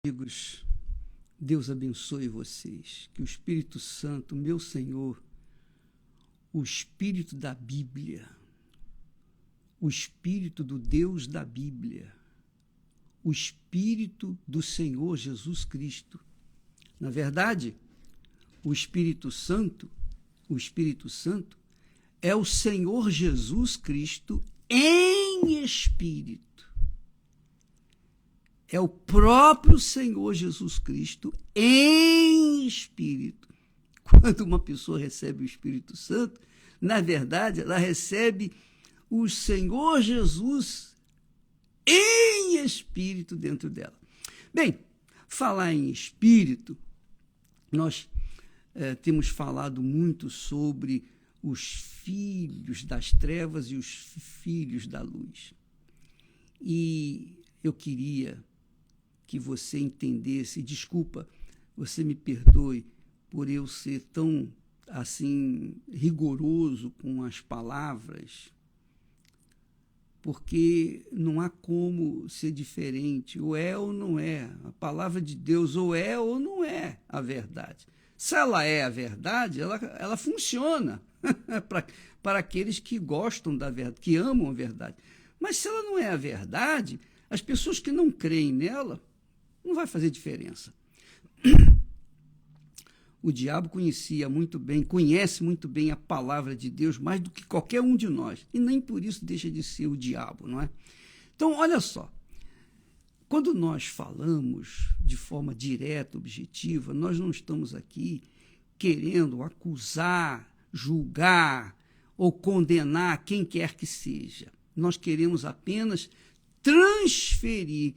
Amigos, Deus abençoe vocês, que o Espírito Santo, meu Senhor, o Espírito da Bíblia, o Espírito do Deus da Bíblia, o Espírito do Senhor Jesus Cristo. Na verdade, o Espírito Santo é o Senhor Jesus Cristo em espírito. É o próprio Senhor Jesus Cristo em espírito. Quando uma pessoa recebe o Espírito Santo, na verdade, ela recebe o Senhor Jesus em espírito dentro dela. Bem, falar em espírito, nós temos falado muito sobre os filhos das trevas e os filhos da luz. E eu queria que você entendesse, desculpa, você me perdoe por eu ser tão, assim, rigoroso com as palavras, porque não há como ser diferente, ou é ou não é. A palavra de Deus ou é ou não é a verdade. Se ela é a verdade, ela funciona para aqueles que gostam da verdade, que amam a verdade. Mas se ela não é a verdade, as pessoas que não creem nela, não vai fazer diferença. O diabo conhece muito bem a palavra de Deus, mais do que qualquer um de nós. E nem por isso deixa de ser o diabo, não é? Então, olha só. Quando nós falamos de forma direta, objetiva, nós não estamos aqui querendo acusar, julgar ou condenar quem quer que seja. Nós queremos apenas transferir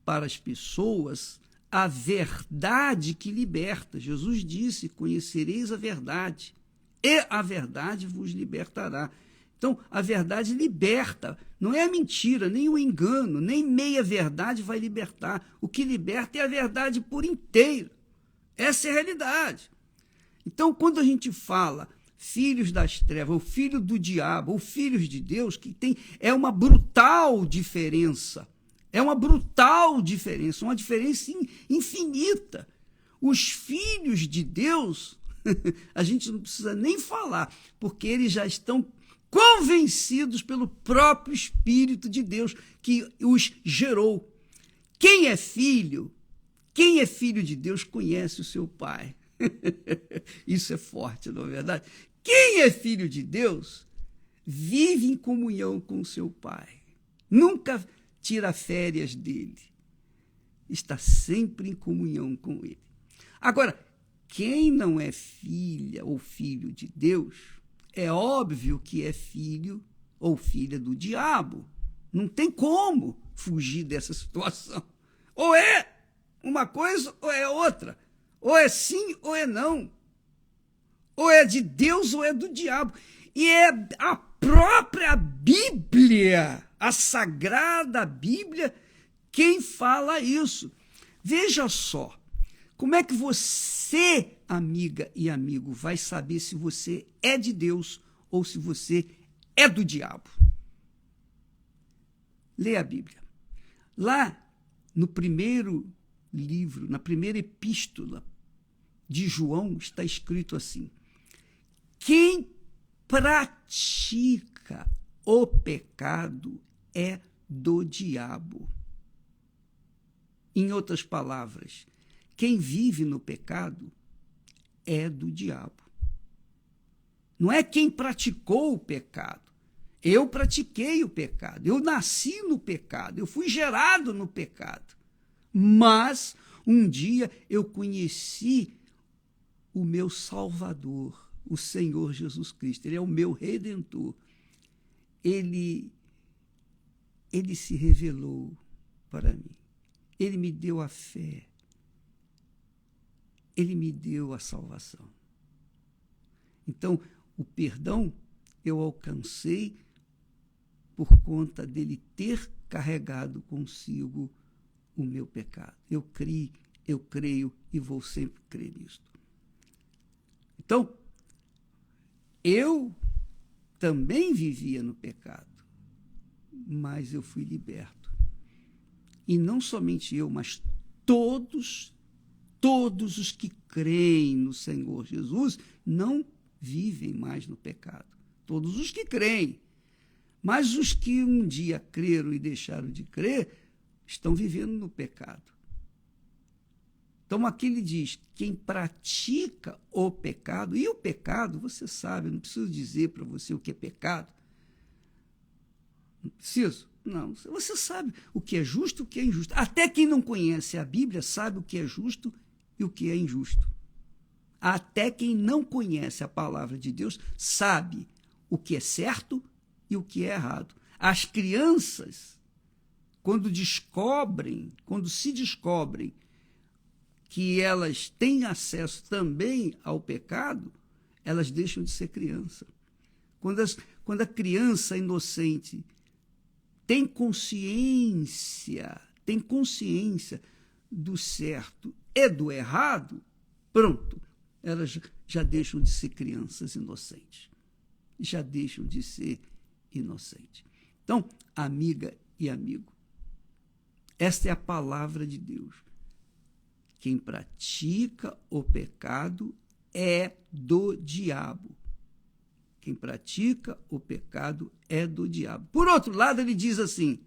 para as pessoas a verdade que liberta. Jesus disse: conhecereis a verdade, e a verdade vos libertará. Então, a verdade liberta, não é a mentira, nem o engano, nem meia verdade vai libertar. O que liberta é a verdade por inteiro. Essa é a realidade. Então, quando a gente fala filhos das trevas, ou filho do diabo, ou filhos de Deus, é uma brutal diferença. É uma brutal diferença, uma diferença infinita. Os filhos de Deus, a gente não precisa nem falar, porque eles já estão convencidos pelo próprio Espírito de Deus que os gerou. Quem é filho de Deus conhece o seu pai. Isso é forte, não é verdade? Quem é filho de Deus vive em comunhão com o seu pai. Nunca tira férias dele. Está sempre em comunhão com ele. Agora, quem não é filha ou filho de Deus, é óbvio que é filho ou filha do diabo. Não tem como fugir dessa situação. Ou é uma coisa ou é outra. Ou é sim ou é não. Ou é de Deus ou é do diabo. E é a própria Bíblia, a Sagrada Bíblia, quem fala isso. Veja só, como é que você, amiga e amigo, vai saber se você é de Deus ou se você é do diabo? Lê a Bíblia. Lá no primeiro livro, na primeira epístola de João, está escrito assim: quem pratica o pecado é do diabo. Em outras palavras, quem vive no pecado é do diabo. Não é quem praticou o pecado. Eu pratiquei o pecado, eu nasci no pecado, eu fui gerado no pecado. Mas um dia eu conheci o meu Salvador, o Senhor Jesus Cristo. Ele é o meu Redentor. Ele se revelou para mim. Ele me deu a fé. Ele me deu a salvação. Então, o perdão eu alcancei por conta dele ter carregado consigo o meu pecado. Eu creio e vou sempre crer nisso. Então, eu também vivia no pecado, mas eu fui liberto. E não somente eu, mas todos os que creem no Senhor Jesus não vivem mais no pecado. Todos os que creem. Mas os que um dia creram e deixaram de crer estão vivendo no pecado. Então aqui ele diz, quem pratica o pecado, e o pecado, você sabe, eu não preciso dizer para você o que é pecado. Não preciso? Não, você sabe o que é justo e o que é injusto. Até quem não conhece a Bíblia sabe o que é justo e o que é injusto. Até quem não conhece a palavra de Deus sabe o que é certo e o que é errado. As crianças, quando se descobrem que elas têm acesso também ao pecado, elas deixam de ser criança. Quando a criança inocente tem consciência do certo e do errado, pronto, elas já deixam de ser crianças inocentes. Já deixam de ser inocentes. Então, amiga e amigo, esta é a palavra de Deus. Quem pratica o pecado é do diabo. Quem pratica o pecado é do diabo. Por outro lado, ele diz assim,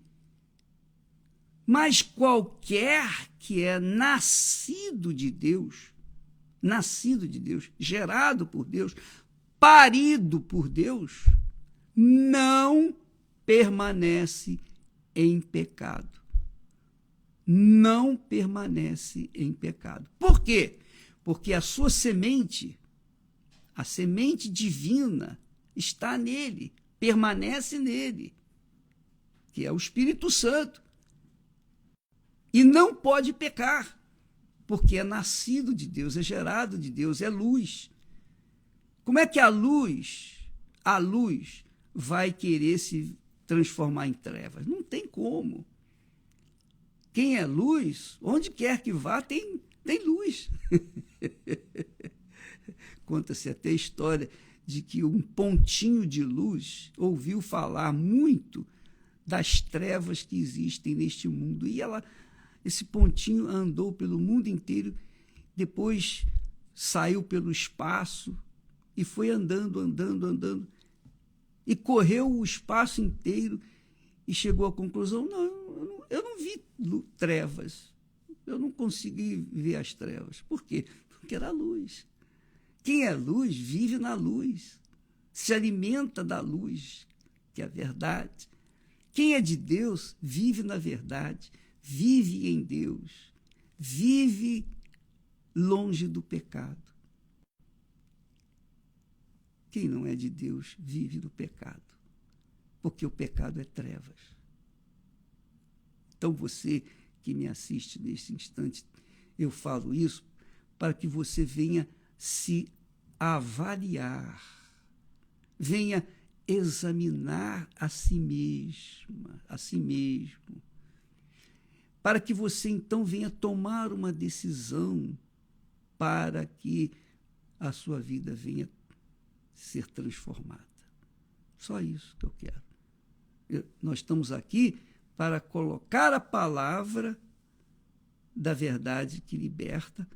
mas qualquer que é nascido de Deus, gerado por Deus, parido por Deus, não permanece em pecado. Não permanece em pecado. Por quê? Porque a sua semente, a semente divina, está nele, permanece nele, que é o Espírito Santo. E não pode pecar, porque é nascido de Deus, é gerado de Deus, é luz. Como é que a luz vai querer se transformar em trevas? Não tem como. Quem é luz, onde quer que vá, tem luz. Conta-se até a história de que um pontinho de luz ouviu falar muito das trevas que existem neste mundo. E esse pontinho andou pelo mundo inteiro, depois saiu pelo espaço e foi andando, e correu o espaço inteiro e chegou à conclusão, eu não vi trevas, eu não consegui ver as trevas. Por quê? Porque era luz. Quem é luz vive na luz, se alimenta da luz, que é a verdade. Quem é de Deus vive na verdade, vive em Deus, vive longe do pecado. Quem não é de Deus vive no pecado, porque o pecado é trevas. Então você que me assiste neste instante, eu falo isso para que você venha se avaliar, venha examinar a si mesma, a si mesmo, para que você então venha tomar uma decisão para que a sua vida venha ser transformada. Só isso que eu quero. Nós estamos aqui para colocar a palavra da verdade que liberta,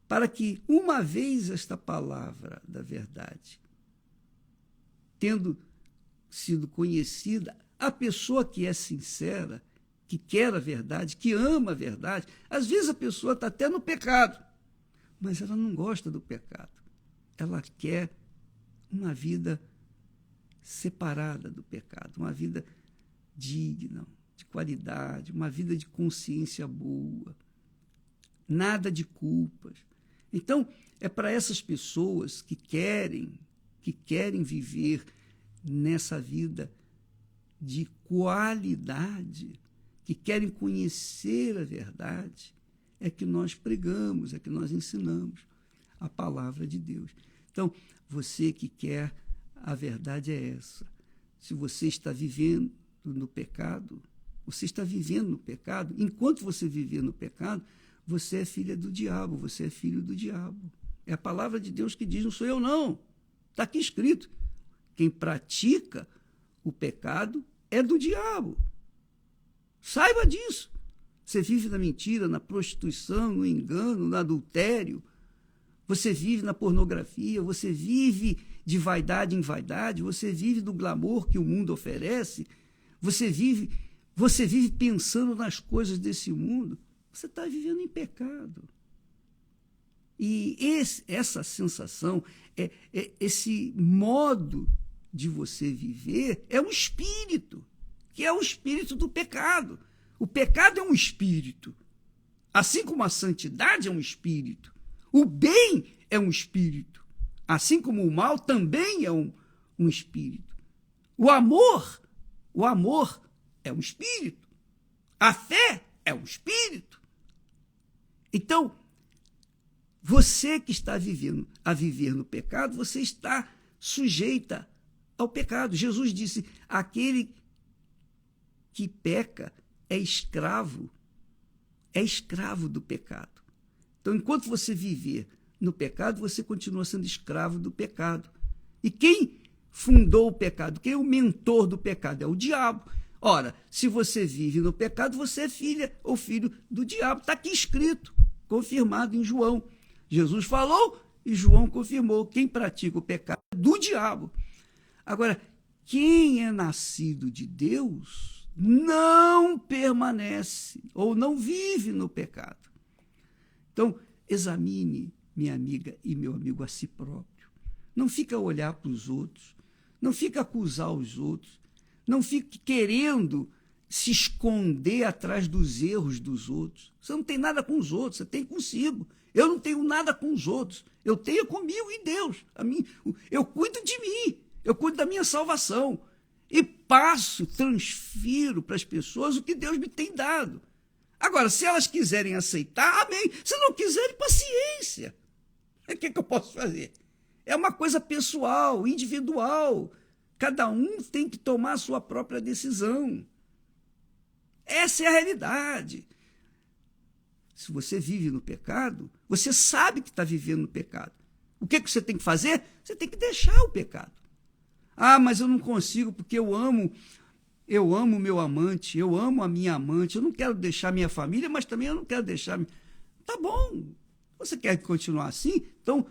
para que, uma vez esta palavra da verdade tendo sido conhecida, a pessoa que é sincera, que quer a verdade, que ama a verdade, às vezes a pessoa está até no pecado, mas ela não gosta do pecado. Ela quer uma vida separada do pecado, uma vida digna, de qualidade, uma vida de consciência boa, nada de culpas. Então, é para essas pessoas que querem viver nessa vida de qualidade, que querem conhecer a verdade, é que nós pregamos, é que nós ensinamos a palavra de Deus. Então, você que quer, a verdade é essa. Se você está vivendo no pecado, você está vivendo no pecado, enquanto você viver no pecado, você é filha do diabo, você é filho do diabo. É a palavra de Deus que diz, não sou eu não. Está aqui escrito. Quem pratica o pecado é do diabo. Saiba disso. Você vive na mentira, na prostituição, no engano, no adultério. Você vive na pornografia, você vive de vaidade em vaidade, você vive do glamour que o mundo oferece, você vive pensando nas coisas desse mundo. Você está vivendo em pecado. E essa sensação, esse modo de você viver é um espírito, que é o espírito do pecado. O pecado é um espírito, assim como a santidade é um espírito. O bem é um espírito, assim como o mal também é um espírito. O amor é um espírito. A fé é um espírito. Então, você que está a viver no pecado, você está sujeita ao pecado. Jesus disse, aquele que peca é escravo do pecado. Então, enquanto você viver no pecado, você continua sendo escravo do pecado. E quem fundou o pecado? Quem é o mentor do pecado? É o diabo. Ora, se você vive no pecado, você é filha ou filho do diabo. Está aqui escrito, confirmado em João. Jesus falou e João confirmou. Quem pratica o pecado é do diabo. Agora, quem é nascido de Deus não permanece ou não vive no pecado. Então, examine, minha amiga e meu amigo, a si próprio. Não fica a olhar para os outros, não fica a acusar os outros, não fique querendo se esconder atrás dos erros dos outros. Você não tem nada com os outros, você tem consigo. Eu não tenho nada com os outros, eu tenho comigo e Deus. Eu cuido de mim, eu cuido da minha salvação e transfiro para as pessoas o que Deus me tem dado. Agora, se elas quiserem aceitar, amém. Se não quiserem, paciência. O que eu posso fazer? É uma coisa pessoal, individual. Cada um tem que tomar a sua própria decisão. Essa é a realidade. Se você vive no pecado, você sabe que está vivendo no pecado. O que você tem que fazer? Você tem que deixar o pecado. Ah, mas eu não consigo porque eu amo meu amante, eu amo a minha amante, eu não quero deixar minha família, mas também eu não quero deixar... Tá bom, você quer continuar assim? Então,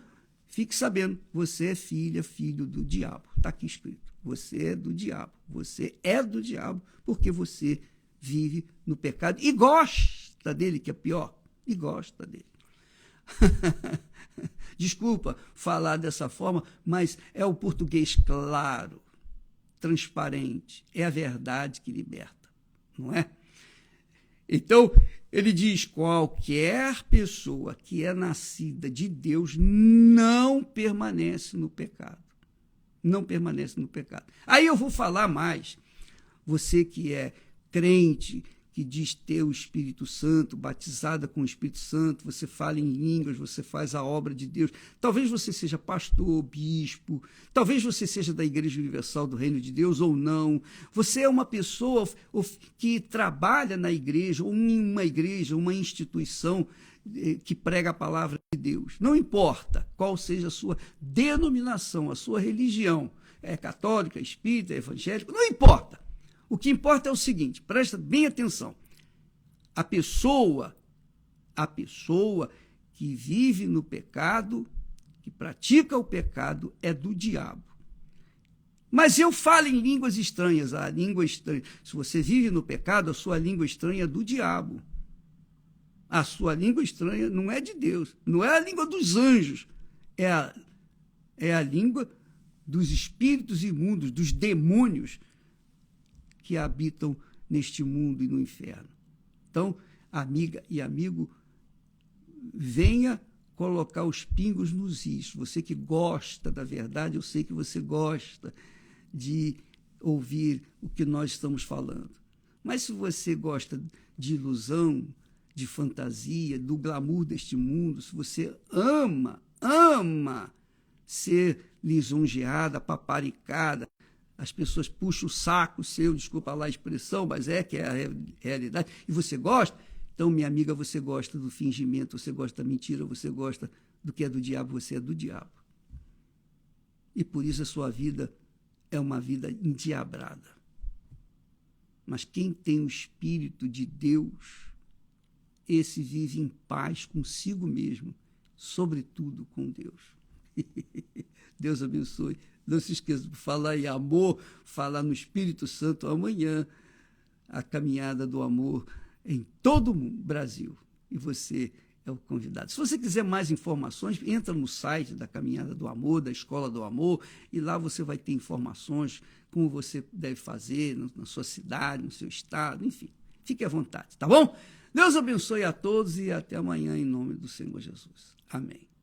fique sabendo, você é filho do diabo. Está aqui escrito, você é do diabo porque você vive no pecado e gosta dele, que é pior, e gosta dele. Desculpa falar dessa forma, mas é o português claro, transparente, é a verdade que liberta, não é? Então, ele diz, qualquer pessoa que é nascida de Deus não permanece no pecado. Não permanece no pecado. Aí eu vou falar mais. Você que é crente, que diz ter o Espírito Santo, batizada com o Espírito Santo, você fala em línguas, você faz a obra de Deus. Talvez você seja pastor, bispo, talvez você seja da Igreja Universal do Reino de Deus ou não. Você é uma pessoa que trabalha na igreja, ou em uma instituição que prega a palavra de Deus. Não importa qual seja a sua denominação, a sua religião, é católica, espírita, evangélica, não importa. O que importa é o seguinte, presta bem atenção. A pessoa que vive no pecado, que pratica o pecado, é do diabo. Mas eu falo em línguas estranhas, a língua estranha. Se você vive no pecado, a sua língua estranha é do diabo. A sua língua estranha não é de Deus, não é a língua dos anjos, é a língua dos espíritos imundos, dos demônios que habitam neste mundo e no inferno. Então, amiga e amigo, venha colocar os pingos nos is. Você que gosta da verdade, eu sei que você gosta de ouvir o que nós estamos falando. Mas se você gosta de ilusão, de fantasia, do glamour deste mundo, se você ama ser lisonjeada, paparicada, as pessoas puxam o saco seu, desculpa lá a expressão, mas que é a realidade, e você gosta, então, minha amiga, você gosta do fingimento, você gosta da mentira, você gosta do que é do diabo, você é do diabo. E por isso a sua vida é uma vida endiabrada. Mas quem tem o Espírito de Deus esse vive em paz consigo mesmo, sobretudo com Deus. Deus abençoe. Não se esqueça de falar em amor, falar no Espírito Santo amanhã, a caminhada do amor em todo o Brasil. E você é o convidado. Se você quiser mais informações, entra no site da Caminhada do Amor, da Escola do Amor, e lá você vai ter informações como você deve fazer na sua cidade, no seu estado, enfim. Fique à vontade, tá bom? Deus abençoe a todos e até amanhã em nome do Senhor Jesus. Amém.